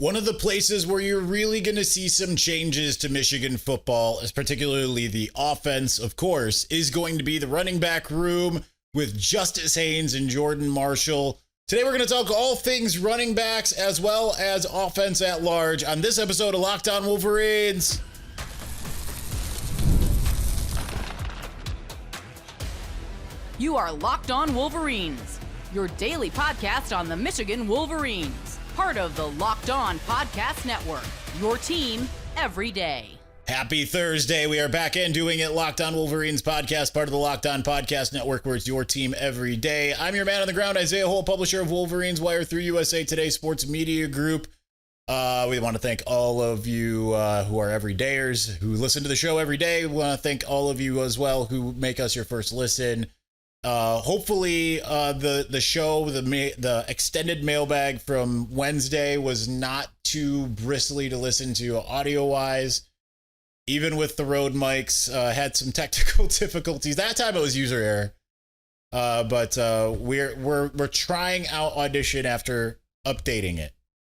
One of the places where you're really going to see some changes to Michigan football, is particularly the offense, of course, is going to be the running back room with Justice Haynes and Jordan Marshall. Today, we're going to talk all things running backs as well as offense at large on this episode of Locked On Wolverines. You are Locked On Wolverines, your daily podcast on the Michigan Wolverines. Part of the Locked On Podcast Network, your team every day. Happy Thursday. We are back in doing it. Locked On Wolverines podcast, part of the Locked On Podcast Network, where it's your team every day. I'm your man on the ground, Isaiah Hole, publisher of Wolverines Wire through USA Today Sports Media Group. We want to thank all of you who are everydayers, who listen to the show every day. We want to thank all of you as well who make us your first listen. Hopefully the show, the extended mailbag from Wednesday was not too bristly to listen to audio wise. Even with the Rode mics, had some technical difficulties. That time it was user error. But we're trying out Audition after updating it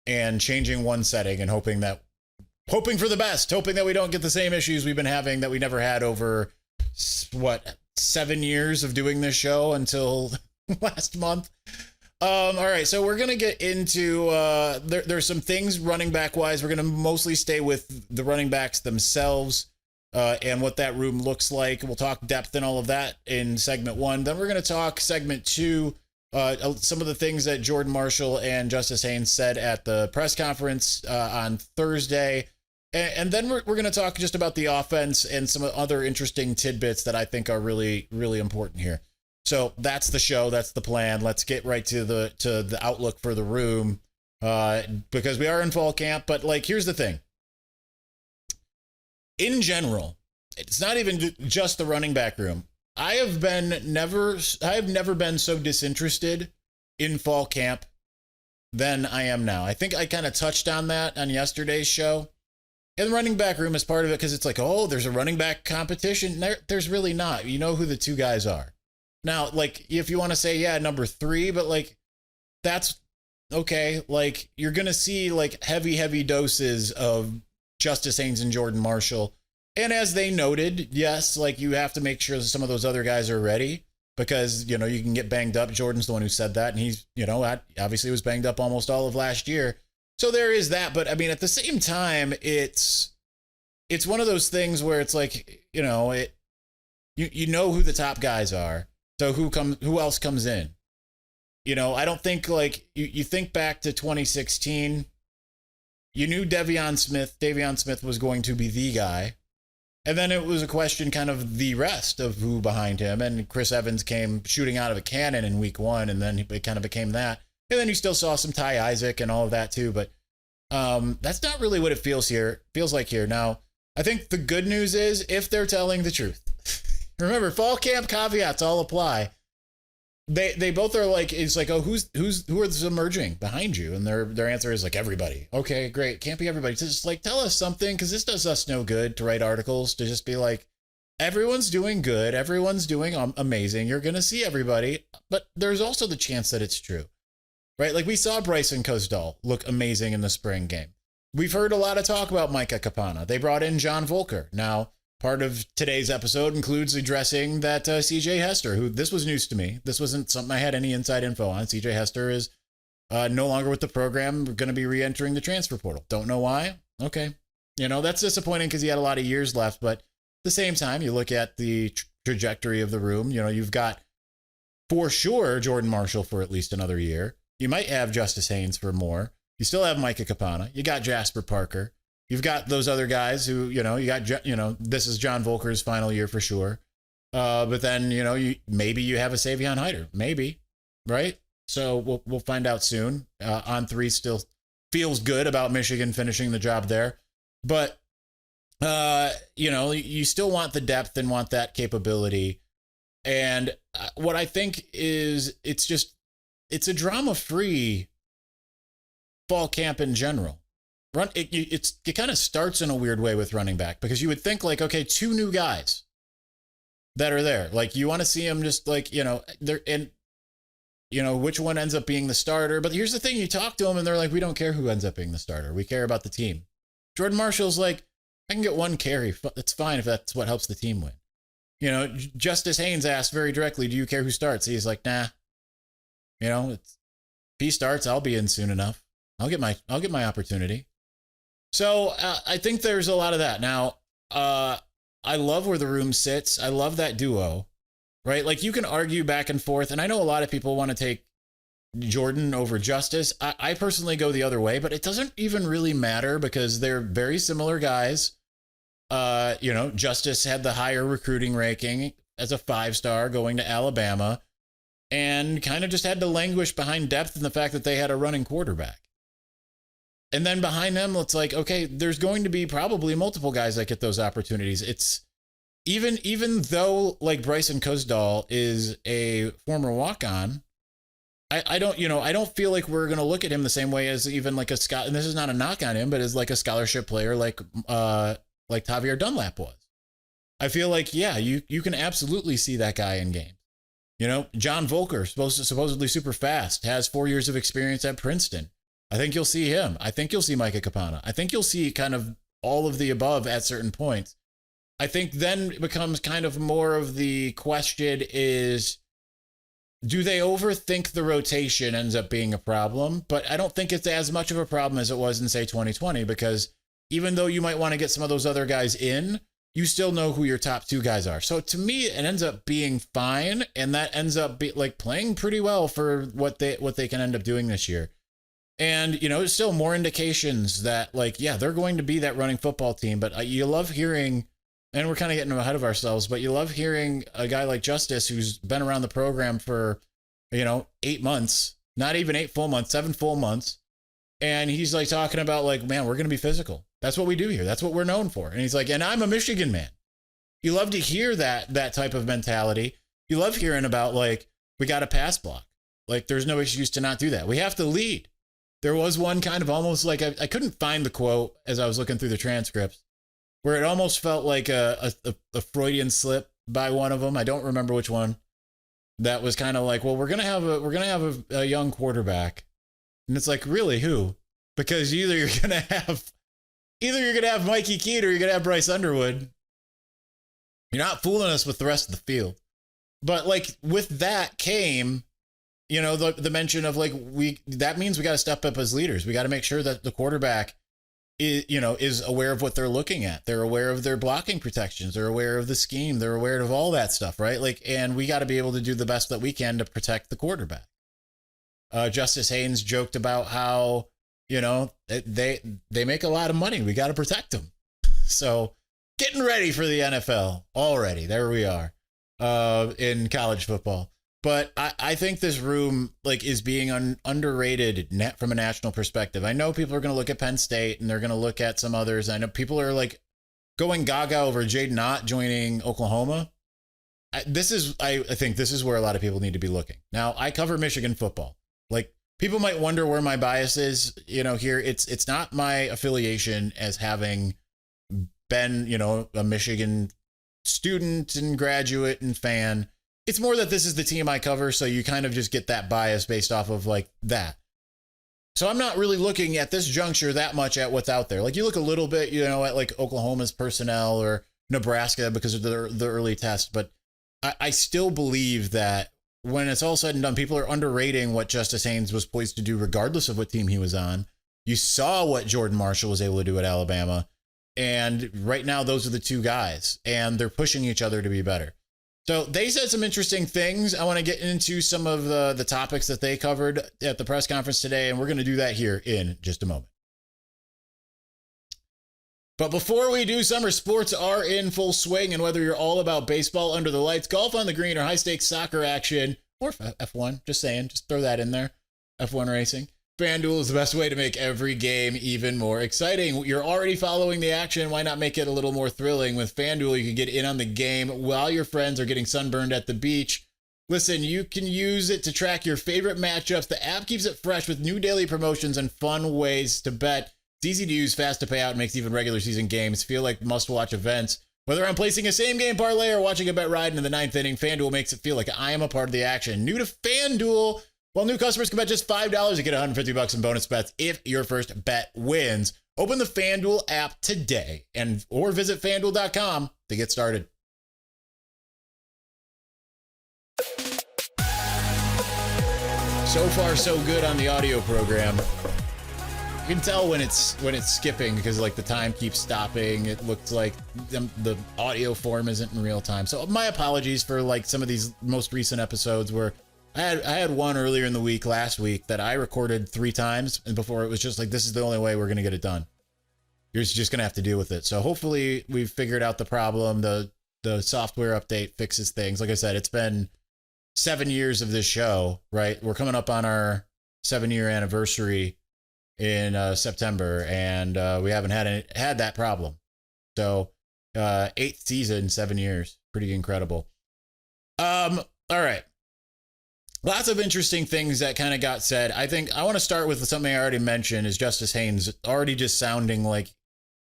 and changing one setting and hoping for the best, hoping that we don't get the same issues we've been having that we never had over 7 years of doing this show until last month. All right, so we're going to get into, there's some things running back wise. We're going to mostly stay with the running backs themselves and what that room looks like. We'll talk depth and all of that in segment 1. Then we're going to talk segment 2, some of the things that Jordan Marshall and Justice Haynes said at the press conference on Thursday. And then we're going to talk just about the offense and some other interesting tidbits that I think are really, really important here. So that's the show. That's the plan. Let's get right to the outlook for the room because we are in fall camp. But here's the thing. In general, it's not even just the running back room. I have never been so disinterested in fall camp than I am now. I think I kind of touched on that on yesterday's show. And the running back room is part of it because it's like, oh, there's a running back competition. There's really not. You know who the two guys are. Now, if you want to say, yeah, number 3, but that's okay. You're going to see heavy doses of Justice Haynes and Jordan Marshall. And as they noted, yes, you have to make sure that some of those other guys are ready because, you can get banged up. Jordan's the one who said that. And he's, obviously was banged up almost all of last year. So there is that. But I mean, at the same time, it's one of those things where it's you know who the top guys are. So who else comes in? I don't think you think back to 2016, you knew Davion Smith was going to be the guy. And then it was a question kind of the rest of who behind him. And Chris Evans came shooting out of a cannon in week 1. And then it kind of became that. And then you still saw some Ty Isaac and all of that too. But that's not really what it feels like here. Now, I think the good news is if they're telling the truth. Remember, fall camp caveats all apply. They both are it's oh, who is emerging behind you? And their answer is everybody. Okay, great. Can't be everybody. Just tell us something, because this does us no good to write articles to just be everyone's doing good, everyone's doing amazing. You're gonna see everybody, but there's also the chance that it's true, right? We saw Bryson Kozdal look amazing in the spring game. We've heard a lot of talk about Micah Capana. They brought in John Volker. Now, part of today's episode includes addressing that CJ Hester, who this was news to me. This wasn't something I had any inside info on. CJ Hester is no longer with the program. We're going to be re-entering the transfer portal. Don't know why. Okay. That's disappointing because he had a lot of years left. But at the same time, you look at the trajectory of the room. You've got for sure Jordan Marshall for at least another year. You might have Justice Haynes for more. You still have Micah Capana. You got Jasper Parker. You've got those other guys who, this is John Volker's final year for sure. But then, maybe you have a Savion Hyder, maybe, right? So we'll find out soon. On 3 still feels good about Michigan finishing the job there. But, you still want the depth and want that capability. And what I think is it's a drama-free fall camp in general. It kind of starts in a weird way with running back because you would think okay, 2 new guys that are there. You want to see them just they're, and which one ends up being the starter. But here's the thing. You talk to them and they're like, we don't care who ends up being the starter. We care about the team. Jordan Marshall's like, I can get one carry. It's fine if that's what helps the team win. Justice Haynes asked very directly, do you care who starts? He's like, nah. If he starts, I'll be in soon enough. I'll get my opportunity. So I think there's a lot of that. Now, I love where the room sits. I love that duo, right? Like you can argue back and forth. And I know a lot of people want to take Jordan over Justice. I personally go the other way, but it doesn't even really matter because they're very similar guys. Justice had the higher recruiting ranking as a 5-star going to Alabama and kind of just had to languish behind depth and the fact that they had a running quarterback. And then behind them, it's like, okay, there's going to be probably multiple guys that get those opportunities. It's even though like Bryson Cosdall is a former walk-on, I don't feel like we're going to look at him the same way as even like a Scott. And this is not a knock on him, but as like a scholarship player, like Tavier Dunlap was. I feel like, yeah, you can absolutely see that guy in games. John Volker, supposedly super fast, has 4 years of experience at Princeton. I think you'll see him. I think you'll see Micah Capana. I think you'll see kind of all of the above at certain points. I think then it becomes kind of more of the question is, do they overthink the rotation ends up being a problem? But I don't think it's as much of a problem as it was in, say, 2020, because even though you might want to get some of those other guys in, you still know who your top 2 guys are. So to me, it ends up being fine. And that ends up playing pretty well for what they can end up doing this year. And, there's still more indications that they're going to be that running football team. But you love hearing, and we're kind of getting ahead of ourselves, but you love hearing a guy like Justice, who's been around the program for, 8 months, not even 8 full months, 7 full months. And he's like talking about man, we're going to be physical. That's what we do here. That's what we're known for. And he's like, and I'm a Michigan man. You love to hear that type of mentality. You love hearing about we got to pass block. There's no excuse to not do that. We have to lead. There was one kind of almost I couldn't find the quote as I was looking through the transcripts where it almost felt like a Freudian slip by one of them. I don't remember which one. That was kind of well, we're going to have a young quarterback. And it's really who? Because either you're going to have Mikey Keat or you're going to have Bryce Underwood. You're not fooling us with the rest of the field. But with that came, the mention of that means we got to step up as leaders. We got to make sure that the quarterback is aware of what they're looking at. They're aware of their blocking protections. They're aware of the scheme. They're aware of all that stuff, right? And we got to be able to do the best that we can to protect the quarterback. Justice Haynes joked about how, they make a lot of money. We got to protect them. So getting ready for the NFL already. There we are in college football. But I think this room is being underrated from a national perspective. I know people are going to look at Penn State and they're going to look at some others. I know people are going gaga over Jaden Ott joining Oklahoma. I think this is where a lot of people need to be looking. Now, I cover Michigan football. People might wonder where my bias is, here. It's not my affiliation as having been, a Michigan student and graduate and fan. It's more that this is the team I cover. So you kind of just get that bias based off of that. So I'm not really looking at this juncture that much at what's out there. You look a little bit, at Oklahoma's personnel or Nebraska because of the early test. But I still believe that when it's all said and done, people are underrating what Justice Haynes was poised to do, regardless of what team he was on. You saw what Jordan Marshall was able to do at Alabama. And right now, those are the 2 guys, and they're pushing each other to be better. So they said some interesting things. I want to get into some of the topics that they covered at the press conference today, and we're going to do that here in just a moment. But before we do, summer sports are in full swing, and whether you're all about baseball under the lights, golf on the green, or high-stakes soccer action, or F1, just saying, just throw that in there, F1 racing, FanDuel is the best way to make every game even more exciting. You're already following the action. Why not make it a little more thrilling? With FanDuel, you can get in on the game while your friends are getting sunburned at the beach. Listen, you can use it to track your favorite matchups. The app keeps it fresh with new daily promotions and fun ways to bet. It's easy to use, fast to pay out, and makes even regular season games feel like must-watch events. Whether I'm placing a same-game parlay or watching a bet ride into the 9th inning, FanDuel makes it feel like I am a part of the action. New to FanDuel, Well, new customers can bet just $5 to get $150 in bonus bets if your first bet wins. Open the FanDuel app today or visit FanDuel.com to get started. So far, so good on the audio program. You can tell when it's skipping because like the time keeps stopping. It looks like the audio form isn't in real time. So my apologies for like some of these most recent episodes where I had one earlier in the week last week that I recorded 3 times, and before it was just like, this is the only way we're going to get it done. You're just going to have to deal with it. So hopefully we've figured out the problem. The software update fixes things. Like I said, it's been 7 years of this show, right? We're coming up on our 7-year anniversary in September, and we haven't had that problem. So 8th season, 7 years, pretty incredible. All right. Lots of interesting things that kind of got said. I think I want to start with something I already mentioned is Justice Haynes already just sounding like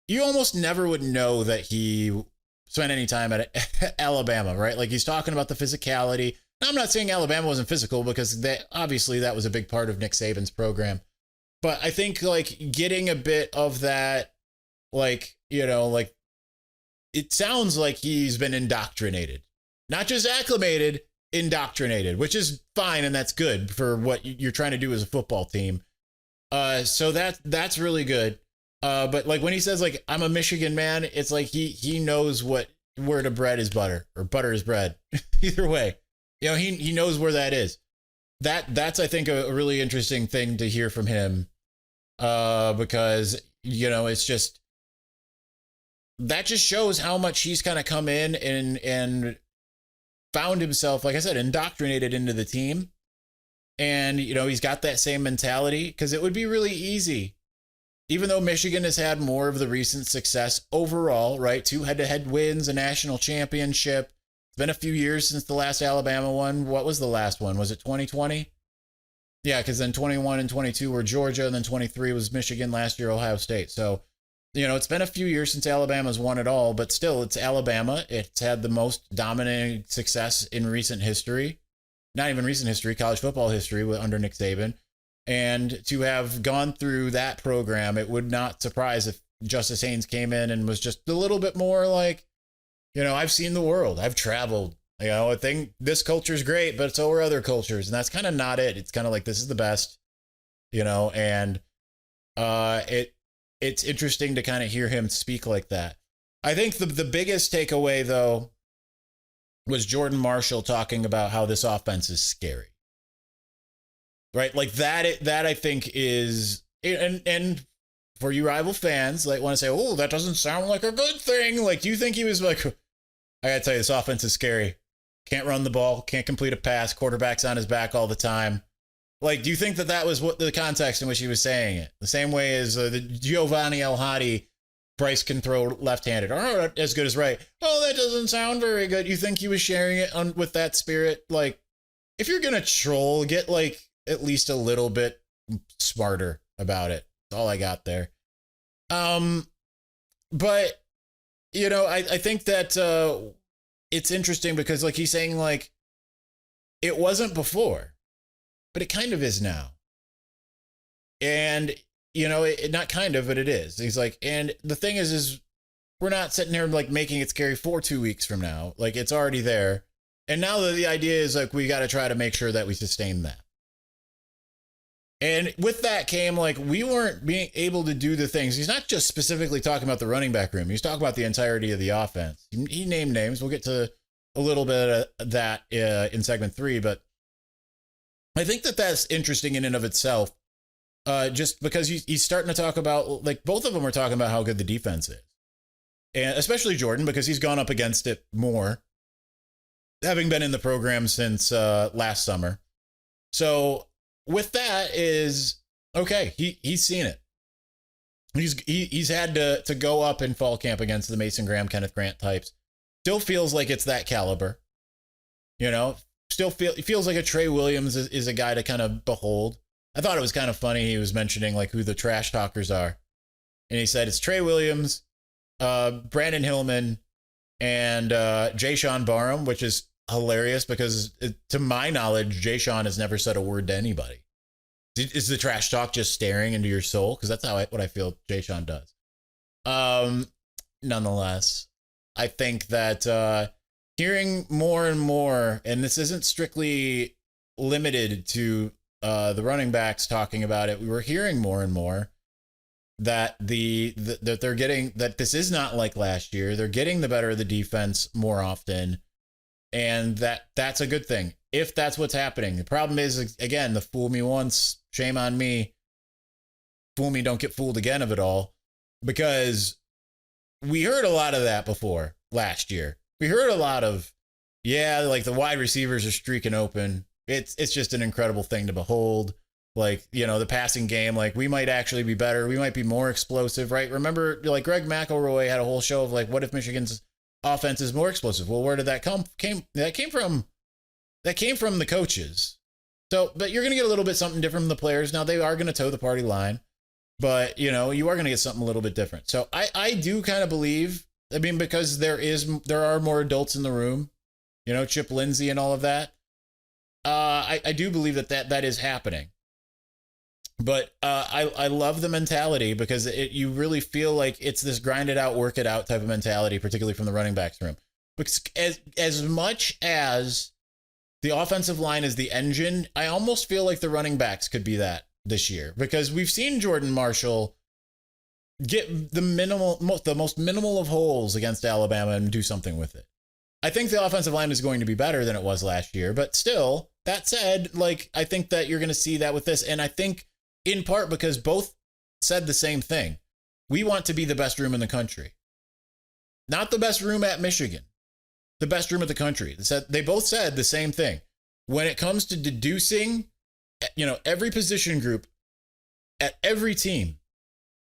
you almost never would know that he spent any time at Alabama, right? Like he's talking about the physicality. Now, I'm not saying Alabama wasn't physical because obviously that was a big part of Nick Saban's program. But I think like getting a bit of that, like, you know, like it sounds like he's been indoctrinated, not just acclimated, indoctrinated, which is fine. And that's good for what you're trying to do as a football team. So that's really good. But like when he says like, I'm a Michigan man, it's like he knows where to bread is butter or butter is bread. Either way, you know, he knows where that is. That's I think a really interesting thing to hear from him, because you know it's just that just shows how much he's kind of come in and found himself, like I said, indoctrinated into the team, and you know he's got that same mentality because it would be really easy, even though Michigan has had more of the recent success overall, right? 2 head-to-head wins, a national championship. Been a few years since the last Alabama one. What was the last one? Was it 2020? Yeah, because then 21 and 22 were Georgia, and then 23 was Michigan, last year Ohio State. So, you know, it's been a few years since Alabama's won it all, but still, it's Alabama. It's had the most dominating success in recent history. Not even recent history, college football history under Nick Saban. And to have gone through that program, it would not surprise if Justice Haynes came in and was just a little bit more like, you know, I've seen the world. I've traveled. You know, I think this culture is great, but so are other cultures. And that's kind of not it. It's kind of like, this is the best, you know, and it's interesting to kind of hear him speak like that. I think the biggest takeaway, though, was Jordan Marshall talking about how this offense is scary. Right? Like that I think is, and for you rival fans, like want to say, oh, that doesn't sound like a good thing. Like, do you think he was like, I gotta tell you, this offense is scary. Can't run the ball, can't complete a pass, quarterback's on his back all the time. Like, do you think that was what the context in which he was saying it? The same way as the Giovanni El Hadi, Bryce can throw left-handed. Oh, not as good as right. Oh, that doesn't sound very good. You think he was sharing it with that spirit? Like, if you're gonna troll, get like at least a little bit smarter about it. That's all I got there. But you know, I think that it's interesting because like he's saying like it wasn't before, but it kind of is now. And you know, it not kind of, but it is. He's like, and the thing is we're not sitting here like making it scary for 2 weeks from now. Like it's already there. And now the idea is like we got to try to make sure that we sustain that. And with that came like we weren't being able to do the things. He's not just specifically talking about the running back room. He's talking about the entirety of the offense. He named names. We'll get to a little bit of that in segment 3. But I think that that's interesting in and of itself, just because he's starting to talk about like both of them are talking about how good the defense is. And especially Jordan, because he's gone up against it more, having been in the program since last summer. So with that is okay. He's seen it. He's had to go up in fall camp against the Mason Graham, Kenneth Grant types. Still feels like it's that caliber, you know. Still feels like a Trey Williams is a guy to kind of behold. I thought it was kind of funny. He was mentioning like who the trash talkers are, and he said it's Trey Williams, Brandon Hillman, and Jay Sean Barham, which is hilarious because to my knowledge, Jay Sean has never said a word to anybody. Is the trash talk just staring into your soul? Because that's what I feel Jay Sean does. Nonetheless, I think that hearing more and more, and this isn't strictly limited to the running backs talking about it. We were hearing more and more that that they're getting, that this is not like last year. They're getting the better of the defense more often, and that's a good thing if that's what's happening. The problem is, again, the fool me once, shame on me. Fool me, don't get fooled again of it all, because we heard a lot of that before last year. We heard a lot of, yeah, like the wide receivers are streaking open. It's just an incredible thing to behold. Like, the passing game, like we might actually be better. We might be more explosive, right? Remember, like Greg McElroy had a whole show of like, what if Michigan's offense is more explosive? Well, where did that came from? That came from the coaches. So, but you're going to get a little bit something different from the players. Now they are going to toe the party line, but you are going to get something a little bit different. So I do kind of believe, because there are more adults in the room, Chip Lindsey and all of that. I do believe that is happening. But I love the mentality because you really feel like it's this grind it out, work it out type of mentality, particularly from the running backs room. Because as much as the offensive line is the engine, I almost feel like the running backs could be that this year, because we've seen Jordan Marshall get the most minimal of holes against Alabama and do something with it. I think the offensive line is going to be better than it was last year, but still, that said, like, I think that you're going to see that with this. And I think in part because both said the same thing. We want to be the best room in the country. Not the best room at Michigan, the best room of the country. They both said the same thing. When it comes to deducing, every position group at every team,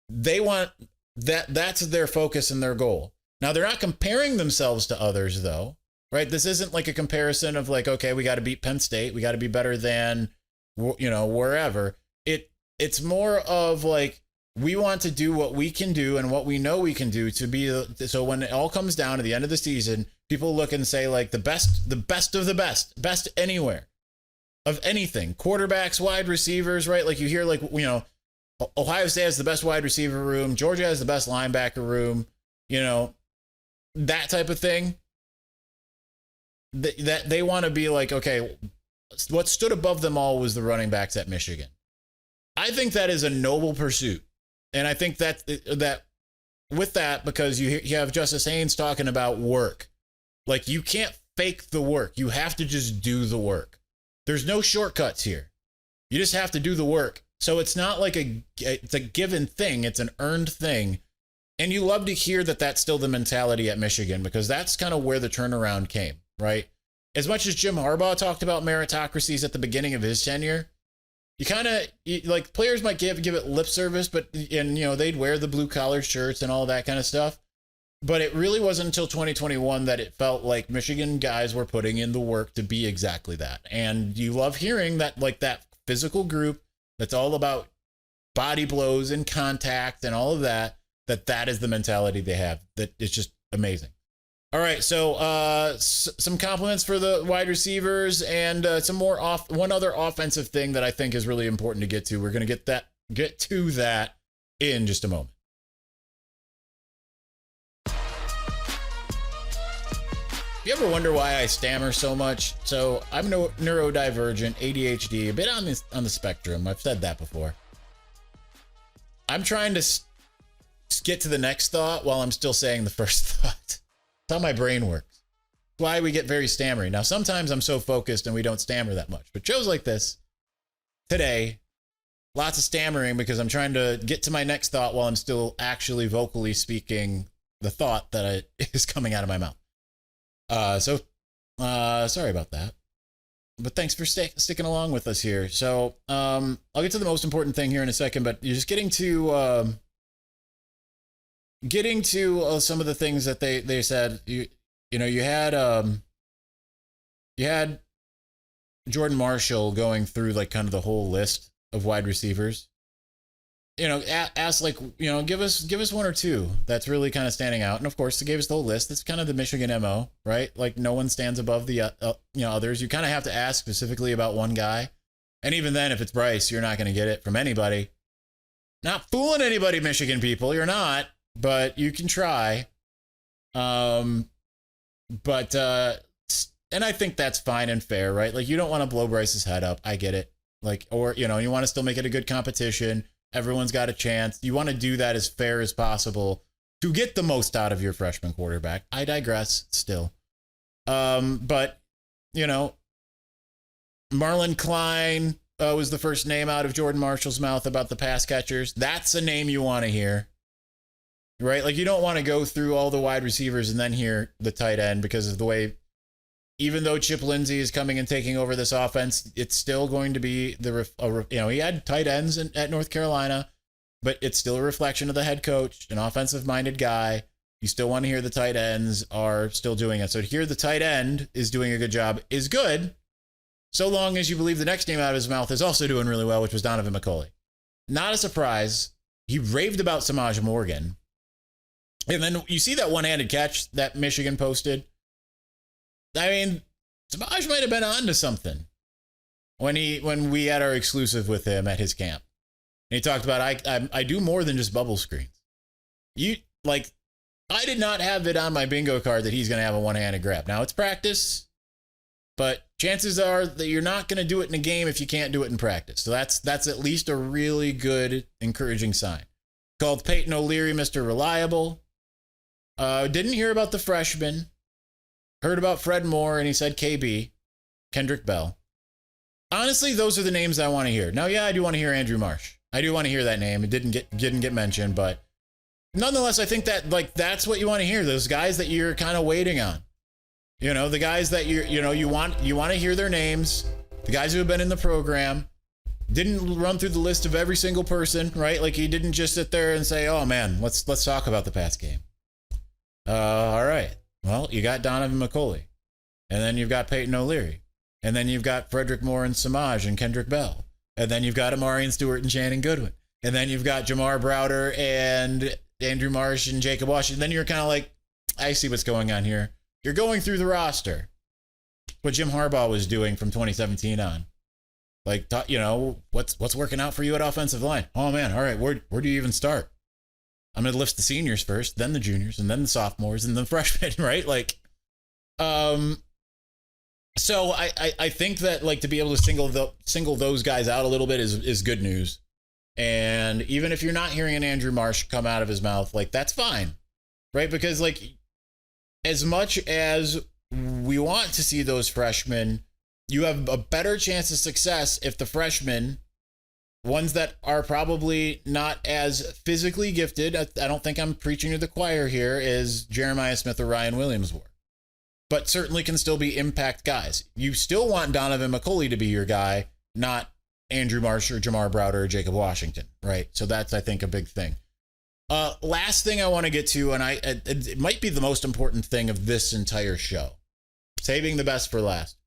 they want that's their focus and their goal. Now, they're not comparing themselves to others, though, right? This isn't like a comparison of like, okay, we got to beat Penn State. We got to be better than, wherever. It's more of like, we want to do what we can do and what we know we can do to be. So when it all comes down to the end of the season, people look and say like the best of the best anywhere of anything, quarterbacks, wide receivers, right? Like you hear like, Ohio State has the best wide receiver room. Georgia has the best linebacker room, that type of thing. That they want to be like, okay, what stood above them all was the running backs at Michigan. I think that is a noble pursuit. And I think that with that, because you have Justice Haynes talking about work, like you can't fake the work. You have to just do the work. There's no shortcuts here. You just have to do the work. So it's not like it's a given thing. It's an earned thing. And you love to hear that that's still the mentality at Michigan, because that's kind of where the turnaround came, right? As much as Jim Harbaugh talked about meritocracies at the beginning of his tenure, you kind of like players might give it lip service, but they'd wear the blue collar shirts and all that kind of stuff. But it really wasn't until 2021 that it felt like Michigan guys were putting in the work to be exactly that. And you love hearing that, like that physical group that's all about body blows and contact and all of that, that is the mentality they have. That it's just amazing. All right, so some compliments for the wide receivers and one other offensive thing that I think is really important to get to. We're going to get to that in just a moment. You ever wonder why I stammer so much? So I'm neurodivergent, ADHD, a bit on the spectrum. I've said that before. I'm trying to get to the next thought while I'm still saying the first thought. That's how my brain works. That's why we get very stammery. Now, sometimes I'm so focused and we don't stammer that much. But shows like this, today, lots of stammering because I'm trying to get to my next thought while I'm still actually vocally speaking the thought that is coming out of my mouth. Sorry about that. But thanks for sticking along with us here. So I'll get to the most important thing here in a second, but you're just getting to some of the things that they said. You had Jordan Marshall going through like kind of the whole list of wide receivers. ask like, give us one or two that's really kind of standing out. And of course, they gave us the whole list. That's kind of the Michigan MO, right? Like no one stands above the others. You kind of have to ask specifically about one guy. And even then, if it's Bryce, you're not going to get it from anybody. Not fooling anybody, Michigan people. You're not, but you can try. And I think that's fine and fair, right? Like you don't want to blow Bryce's head up. I get it. Like, or, you want to still make it a good competition. Everyone's got a chance. You want to do that as fair as possible to get the most out of your freshman quarterback. I digress still. But, Marlon Klein was the first name out of Jordan Marshall's mouth about the pass catchers. That's a name you want to hear, right? Like you don't want to go through all the wide receivers and then hear the tight end because of the way, even though Chip Lindsey is coming and taking over this offense, it's still going to be he had tight ends at North Carolina, but it's still a reflection of the head coach, an offensive minded guy. You still want to hear the tight ends are still doing it. So to hear the tight end is doing a good job is good. So long as you believe the next name out of his mouth is also doing really well, which was Donovan McCulley. Not a surprise. He raved about Samaj Morgan. And then you see that one-handed catch that Michigan posted. I mean, Samaj might have been onto something when we had our exclusive with him at his camp. And he talked about, I do more than just bubble screens. I did not have it on my bingo card that he's going to have a one-handed grab. Now, it's practice. But chances are that you're not going to do it in a game if you can't do it in practice. So that's at least a really good, encouraging sign. Called Peyton O'Leary Mr. Reliable. Didn't hear about the freshman. Heard about Fred Moore, and he said KB, Kendrick Bell. Honestly, those are the names I want to hear. Now, yeah, I do want to hear Andrew Marsh. I do want to hear that name. It didn't get mentioned, but nonetheless, I think that that's what you want to hear. Those guys that you're kind of waiting on. The guys that you want to hear their names, the guys who have been in the program, didn't run through the list of every single person, right? Like he didn't just sit there and say, "Oh man, let's talk about the past game." All right. Well, you got Donovan McCulley, and then you've got Peyton O'Leary, and then you've got Frederick Moore and Samaj and Kendrick Bell, and then you've got Amarian Stewart and Shannon Goodwin, and then you've got Jamar Browder and Andrew Marsh and Jacob Washington. Then you're kind of like, I see what's going on here. You're going through the roster. What Jim Harbaugh was doing from 2017 on. Like, what's working out for you at offensive line? Oh, man, all right, where do you even start? I'm going to list the seniors first, then the juniors, and then the sophomores, and the freshmen, right? Like, so I think that, like, to be able to single those guys out a little bit is good news. And even if you're not hearing an Andrew Marsh come out of his mouth, like, that's fine, right? Because, like, as much as we want to see those freshmen, you have a better chance of success if the freshmen, ones that are probably not as physically gifted, I don't think I'm preaching to the choir here, as Jeremiah Smith or Ryan Williams were, but certainly can still be impact guys. You still want Donovan McCulley to be your guy, not Andrew Marsh or Jamar Browder or Jacob Washington, right? So that's, I think, a big thing. Last thing I want to get to, and it might be the most important thing of this entire show, saving the best for last.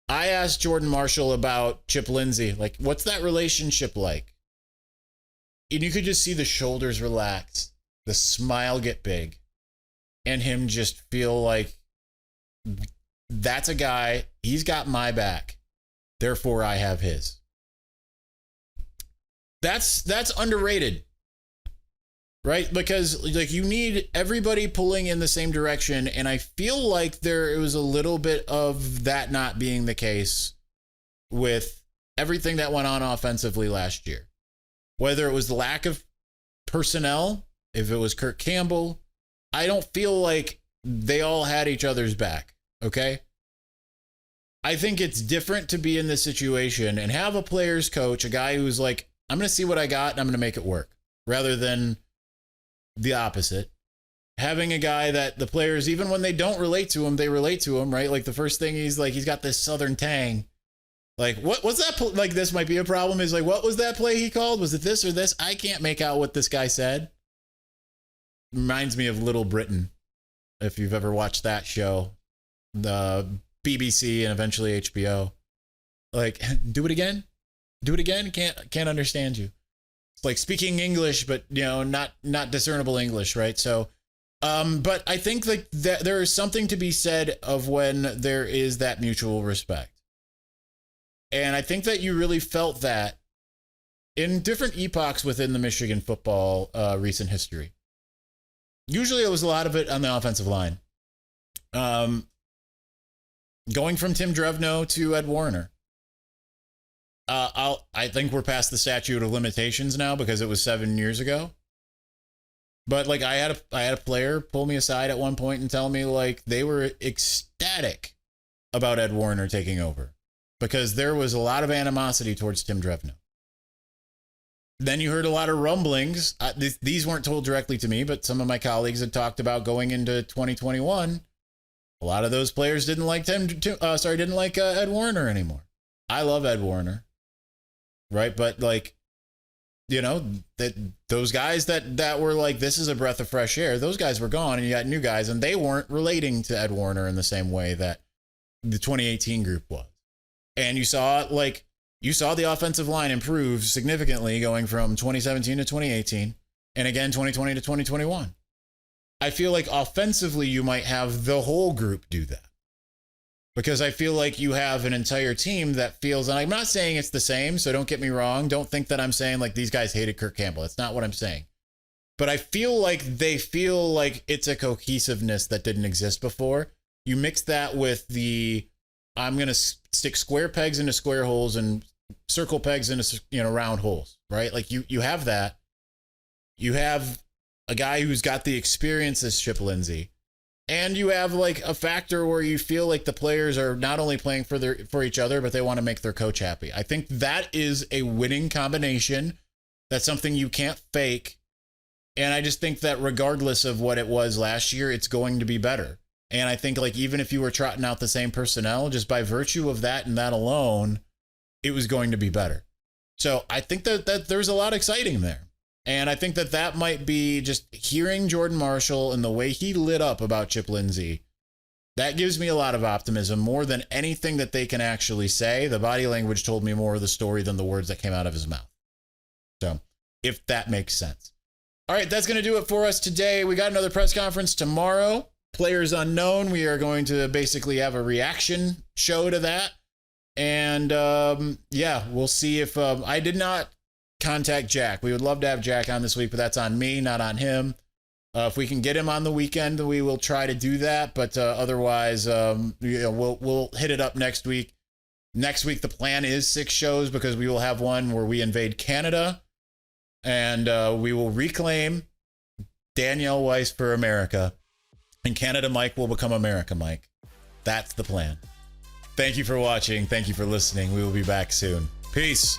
I asked Jordan Marshall about Chip Lindsey. Like, what's that relationship like? And you could just see the shoulders relax, the smile get big, and him just feel like that's a guy, he's got my back, therefore I have his. That's underrated. Right? Because like you need everybody pulling in the same direction. And I feel like there was a little bit of that not being the case with everything that went on offensively last year. Whether it was the lack of personnel, if it was Kirk Campbell, I don't feel like they all had each other's back. Okay? I think it's different to be in this situation and have a player's coach, a guy who's like, I'm going to see what I got and I'm going to make it work, rather than the opposite. Having a guy that the players, even when they don't relate to him, they relate to him, right? Like the first thing he's like, he's got this Southern tang. Like, what was that? Like, this might be a problem. Is like, what was that play he called? Was it this or this? I can't make out what this guy said. Reminds me of Little Britain. If you've ever watched that show, the BBC and eventually HBO. Like, do it again. Do it again. Can't understand you. It's like speaking English, but not discernible English, right? So, but I think like that there is something to be said of when there is that mutual respect. And I think that you really felt that in different epochs within the Michigan football recent history. Usually it was a lot of it on the offensive line. Going from Tim Drevno to Ed Warner. I think we're past the statute of limitations now because it was 7 years ago. But like I had a player pull me aside at one point and tell me like they were ecstatic about Ed Warner taking over because there was a lot of animosity towards Tim Drevno. Then you heard a lot of rumblings. These weren't told directly to me, but some of my colleagues had talked about going into 2021. A lot of those players didn't like Ed Warner anymore. I love Ed Warner, right? But like, that those guys that were like, this is a breath of fresh air. Those guys were gone, and you got new guys, and they weren't relating to Ed Warner in the same way that the 2018 group was. And you saw the offensive line improve significantly going from 2017 to 2018 and again 2020 to 2021. I feel like offensively you might have the whole group do that because I feel like you have an entire team that feels, and I'm not saying it's the same, so don't get me wrong. Don't think that I'm saying like these guys hated Kirk Campbell. That's not what I'm saying. But I feel like they feel like it's a cohesiveness that didn't exist before. You mix that with I'm going to stick square pegs into square holes and circle pegs into round holes, right? Like you have that. You have a guy who's got the experience as Chip Lindsey, and you have like a factor where you feel like the players are not only playing for each other, but they want to make their coach happy. I think that is a winning combination. That's something you can't fake. And I just think that regardless of what it was last year, it's going to be better. And I think like even if you were trotting out the same personnel, just by virtue of that and that alone, it was going to be better. So I think that there's a lot exciting there. And I think that might be just hearing Jordan Marshall and the way he lit up about Chip Lindsey. That gives me a lot of optimism more than anything that they can actually say. The body language told me more of the story than the words that came out of his mouth. So if that makes sense. All right, that's going to do it for us today. We got another press conference tomorrow. Players unknown. We are going to basically have a reaction show to that. And we'll see if I did not contact Jack. We would love to have Jack on this week, but that's on me, not on him. If we can get him on the weekend, we will try to do that. But otherwise, we'll hit it up next week. Next week, the plan is 6 shows because we will have one where we invade Canada and we will reclaim Danielle Weiss for America. And Canada Mike will become America Mike. That's the plan. Thank you for watching. Thank you for listening. We will be back soon. Peace.